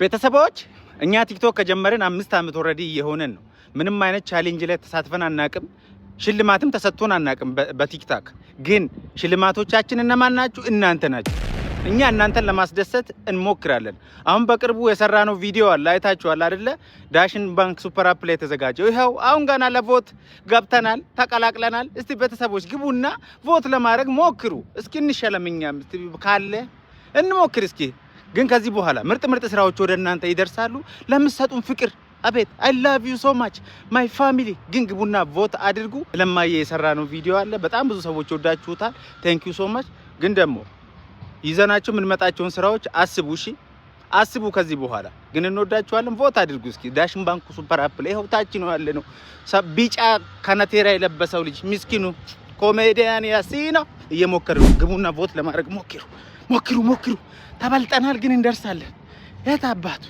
ቤተሰቦች እኛ ቲክቶክ ከጀመረን 5 አመት ኦሬዲ እየሆነን ነው። ምንም አይነት ቻሌንጅ ላይ ተሳትፈን አናቅም። ሽልማትም ተሰጥቶን አናቅም። በቲክቶክ ግን ሽልማቶቻችን እነማን ናችሁ? እናንተ ናችሁ። እኛ እናንተን ለማስደሰት እንሞክራለን። አሁን በቅርቡ የሰራነው ቪዲዮ አለ፣ አይታችኋል አይደለ? ዳሽን ባንክ ሱፐር አፕ ላይ ተዘጋጀው። ይሄው አሁን ገና ለቮት ገብተናል፣ ተቀላቅለናል። እስቲ ቤተሰቦች ግቡና ቮት ለማድረግ ሞክሩ። እስኪ እንሸለምኛም ካለ እንሞክር እስኪ። ግን ከዚህ በኋላ ምርጥ ስራዎች ወደ እናንተ ይደርሳሉ። ለምትሰጡን ፍቅር አቤት I love you so much my family። ግን ግቡና ቮት አድርጉ። ለማየ የሰራነው ቪዲዮ አለ፣ በጣም ብዙ ሰዎች ወዳችሁታል። thank you so much። ግን ደግሞ ይዘናችሁ የምንመጣቸውን ስራዎች አስቡ፣ እሺ አስቡ። ከዚህ በኋላ ግን እንወዳችኋለን። ቮት አድርጉ እስኪ። ዳሽን ባንክ ሱፐር አፕ ላይ ይኸው ታች ነው ያለ ነው። ቢጫ ካናቴራ የለበሰው ልጅ ምስኪኑ ኮሜዲያን ያሲና እየሞከረ ነው። ግቡና ቮት ለማድረግ ሞክሩ። ተበልጠናል ግን እንደርሳለን። የት አባቱ